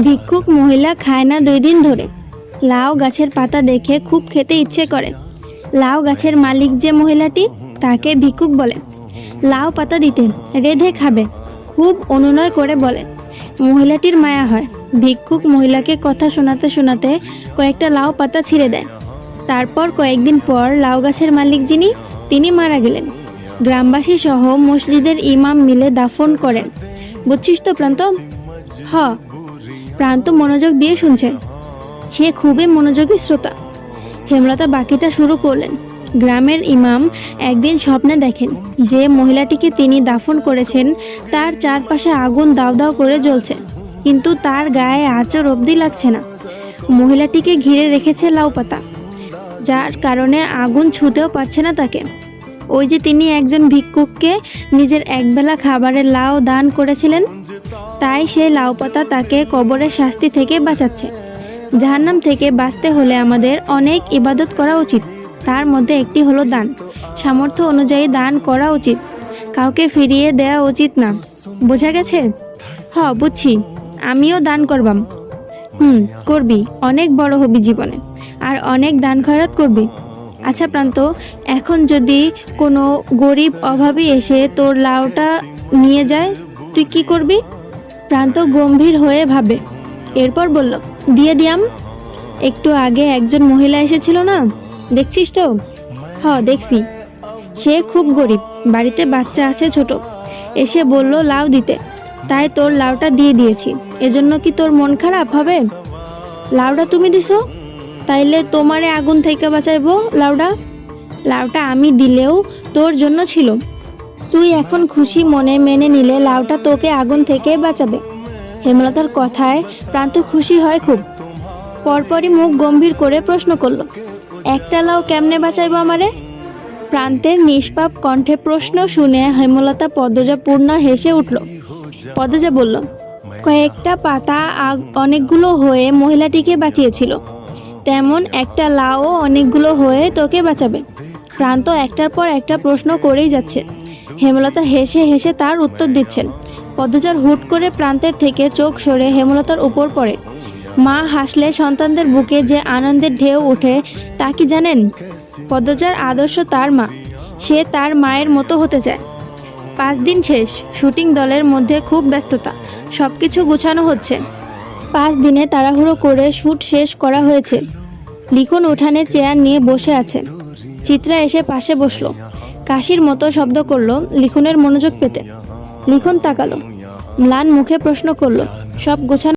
ভিক্ষুক মহিলা খায় না 2 দিন ধরে। লাউ গাছের পাতা দেখে খুব খেতে ইচ্ছে করে। লাউ গাছের মালিক যে মহিলাটি, তাকে ভিক্ষুক বলে। লাউ পাতা দিতে, রেঁধে খাবে, খুব অনুনয় করে বলে। মহিলাটির মায়া হয়। ভিক্ষুক মহিলাকে কথা শোনাতে শোনাতে কয়েকটা লাউ পাতা ছিঁড়ে দেয়। তারপর কয়েকদিন পর লাউ গাছের মালিক যিনি, তিনি মারা গেলেন। গ্রামবাসী সহ মসজিদের ইমাম মিলে দাফন করেন। বুঝছিস তো প্রান্ত? হ। প্রান্ত মনোযোগ দিয়ে শুনছে। সে খুবই মনোযোগী শ্রোতা। হেমলতা বাকিটা শুরু করলেন। গ্রামের ইমাম একদিন স্বপ্নে দেখেন যে মহিলাটিকে তিনি দাফন করেছেন তার চারপাশে আগুন দাউ দাউ করে জ্বলছে, কিন্তু তার গায়ে আঁচড় অবধি লাগছে না। মহিলাটিকে ঘিরে রেখেছে লাউ পাতা, যার কারণে আগুন ছুঁতেও পারছে না তাকে। ওই যে তিনি একজন ভিক্ষুককে নিজের একবেলা খাবারের লাউ দান করেছিলেন, তাই সেই লাউ পাতা তাকে কবরের শাস্তি থেকে বাঁচাচ্ছে। জাহান্নাম থেকে বাঁচতে হলে আমাদের অনেক ইবাদত করা উচিত। তার মধ্যে একটি হলো দান। সামর্থ্য অনুযায়ী দান করা উচিত, কাউকে ফিরিয়ে দেওয়া উচিত না। বোঝা গেছে? বুঝছি। আমিও দান করবাম। করবি, অনেক বড় হবি জীবনে, আর অনেক দান খয়রাত করবি। আচ্ছা প্রান্ত, এখন যদি কোনো গরিব অভাবী এসে তোর লাউটা নিয়ে যায়, তুই কি করবি? প্রান্ত গম্ভীর হয়ে ভাবে, এরপর বলল, দিয়ে দিয়াম। একটু আগে একজন মহিলা এসেছিল না, দেখছিস তো? দেখছি। সে খুব গরিব, বাড়িতে বাচ্চা আছে ছোট। এসে বলল লাউ দিতে, তাই তোর লাউটা দিয়ে দিয়েছি। এজন্য কি তোর মন খারাপ হবে? লাউটা তুমি দিছো, তাইলে তোমারে আগুন থেকে বাঁচাইবো লাউটা আমি দিলেও তোর জন্য ছিল। তুই এখন খুশি মনে মেনে নিলে লাউটা তোকে আগুন থেকে বাঁচাবে। হেমলতার কথায় প্রান্ত খুশি হয় খুব। পরপরই মুখ গম্ভীর করে প্রশ্ন করল, একটা লাউ কেমনে বাঁচাইবো আমারে? প্রান্তের নিষ্পাপ কণ্ঠে প্রশ্ন শুনে হেমলতা পদ্মজা পূর্ণ হেসে উঠল। পদ্মজা বলল, কয়েকটা পাতা অনেকগুলো হয়ে মহিলাটিকে বাঁচিয়েছিল, তেমন একটা লাউ অনেকগুলো হয়ে তোকে বাঁচাবে। প্রান্ত একটার পর একটা প্রশ্ন করেই যাচ্ছে। হেমলতা হেসে হেসে তার উত্তর দিচ্ছেন। পদ্মজার হুট করে প্রান্তের থেকে চোখ সরে হেমলতার উপর পড়ে। মা হাসলে সন্তানদের বুকে যে আনন্দের ঢেউ ওঠে তা কি জানেন? পদ্মজার আদর্শ তার মা। সে তার মায়ের মতো হতে চায়। 5 দিন শেষ। শুটিং দলের মধ্যে খুব ব্যস্ততা, সবকিছু গুছানো হচ্ছে। 5 দিনে তাড়াহুড়ো করে শ্যুট শেষ করা হয়েছে। লিখন উঠানে চেয়ার নিয়ে বসে আছে। চিত্রা এসে পাশে বসলো। কাশির মতো শব্দ করলো লিখনের মনোযোগ পেতে। লিখন তাকালো, ম্লান মুখে প্রশ্ন করলো, সব গোছানো?